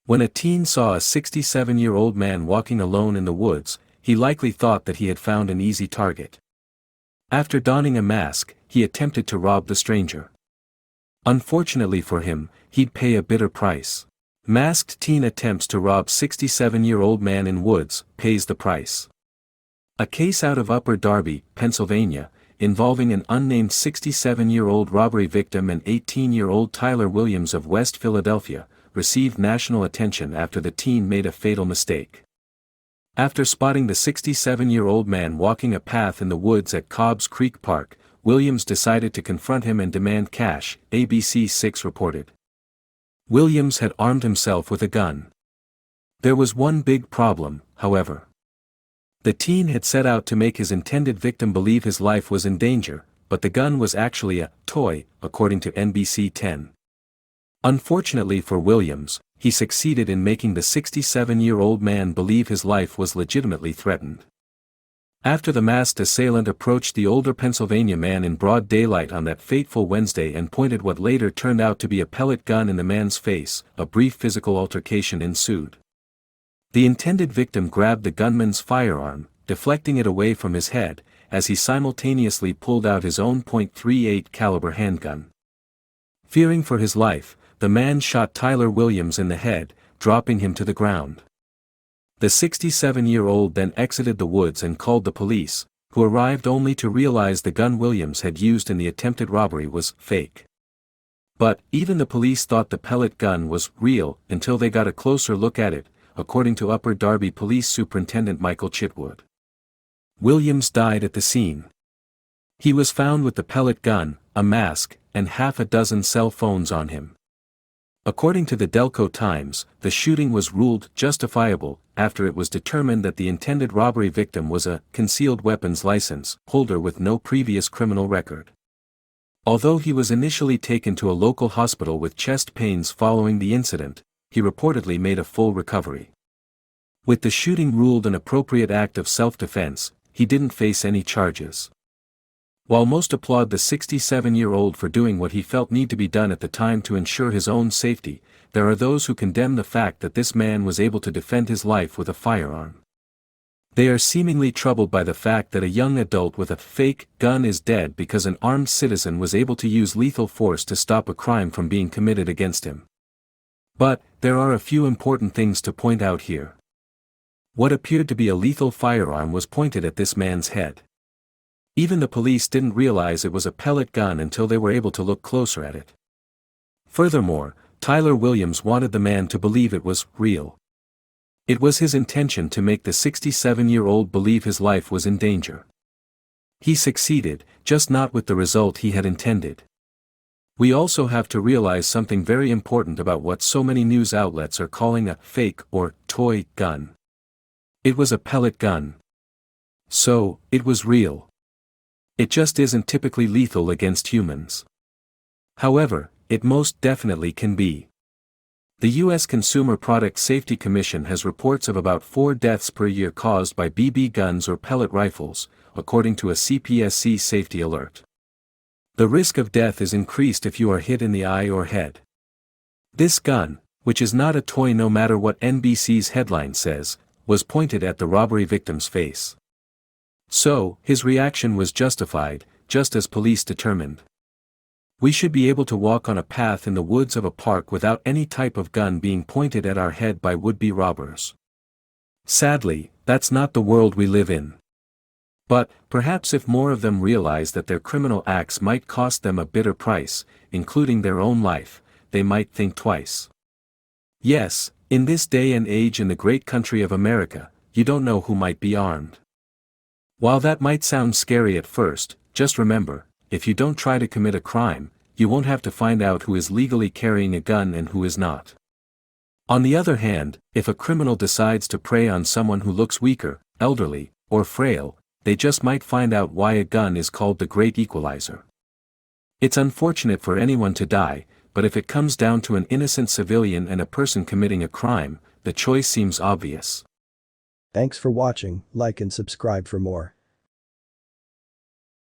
When a teen saw a 67-year-old man walking alone in the woods, he likely thought that he had found an easy target. After donning a mask, he attempted to rob the stranger. Unfortunately for him, he'd pay a bitter price. Masked teen attempts to rob 67-year-old man in woods, pays the price. A case out of Upper Darby, Pennsylvania, involving an unnamed 67-year-old robbery victim and 18-year-old Tyler Williams of West Philadelphia, received national attention after the teen made a fatal mistake. After spotting the 67-year-old man walking a path in the woods at Cobbs Creek Park, Williams decided to confront him and demand cash, ABC 6 reported. Williams had armed himself with a gun. There was one big problem, however. The teen had set out to make his intended victim believe his life was in danger, but the gun was actually a toy, according to NBC 10. Unfortunately for Williams, he succeeded in making the 67-year-old man believe his life was legitimately threatened. After the masked assailant approached the older Pennsylvania man in broad daylight on that fateful Wednesday and pointed what later turned out to be a pellet gun in the man's face, a brief physical altercation ensued. The intended victim grabbed the gunman's firearm, deflecting it away from his head, as he simultaneously pulled out his own .38 caliber handgun. Fearing for his life, the man shot Tyler Williams in the head, dropping him to the ground. The 67-year-old then exited the woods and called the police, who arrived only to realize the gun Williams had used in the attempted robbery was fake. But even the police thought the pellet gun was real until they got a closer look at it, according to Upper Darby Police Superintendent Michael Chitwood. Williams died at the scene. He was found with the pellet gun, a mask, and half a dozen cell phones on him. According to the Delco Times, the shooting was ruled justifiable after it was determined that the intended robbery victim was a concealed weapons license holder with no previous criminal record. Although he was initially taken to a local hospital with chest pains following the incident, he reportedly made a full recovery. With the shooting ruled an appropriate act of self-defense, he didn't face any charges. While most applaud the 67-year-old for doing what he felt need to be done at the time to ensure his own safety, there are those who condemn the fact that this man was able to defend his life with a firearm. They are seemingly troubled by the fact that a young adult with a fake gun is dead because an armed citizen was able to use lethal force to stop a crime from being committed against him. But, there are a few important things to point out here. What appeared to be a lethal firearm was pointed at this man's head. Even the police didn't realize it was a pellet gun until they were able to look closer at it. Furthermore, Tyler Williams wanted the man to believe it was real. It was his intention to make the 67-year-old believe his life was in danger. He succeeded, just not with the result he had intended. We also have to realize something very important about what so many news outlets are calling a fake or toy gun. It was a pellet gun. So, it was real. It just isn't typically lethal against humans. However, it most definitely can be. The U.S. Consumer Product Safety Commission has reports of about 4 deaths per year caused by BB guns or pellet rifles, according to a CPSC safety alert. The risk of death is increased if you are hit in the eye or head. This gun, which is not a toy no matter what NBC's headline says, was pointed at the robbery victim's face. So, his reaction was justified, just as police determined. We should be able to walk on a path in the woods of a park without any type of gun being pointed at our head by would-be robbers. Sadly, that's not the world we live in. But, perhaps if more of them realize that their criminal acts might cost them a bitter price, including their own life, they might think twice. Yes, in this day and age in the great country of America, you don't know who might be armed. While that might sound scary at first, just remember, if you don't try to commit a crime, you won't have to find out who is legally carrying a gun and who is not. On the other hand, if a criminal decides to prey on someone who looks weaker, elderly, or frail, they just might find out why a gun is called the Great Equalizer. It's unfortunate for anyone to die, but if it comes down to an innocent civilian and a person committing a crime, the choice seems obvious. Thanks for watching, like and subscribe for more.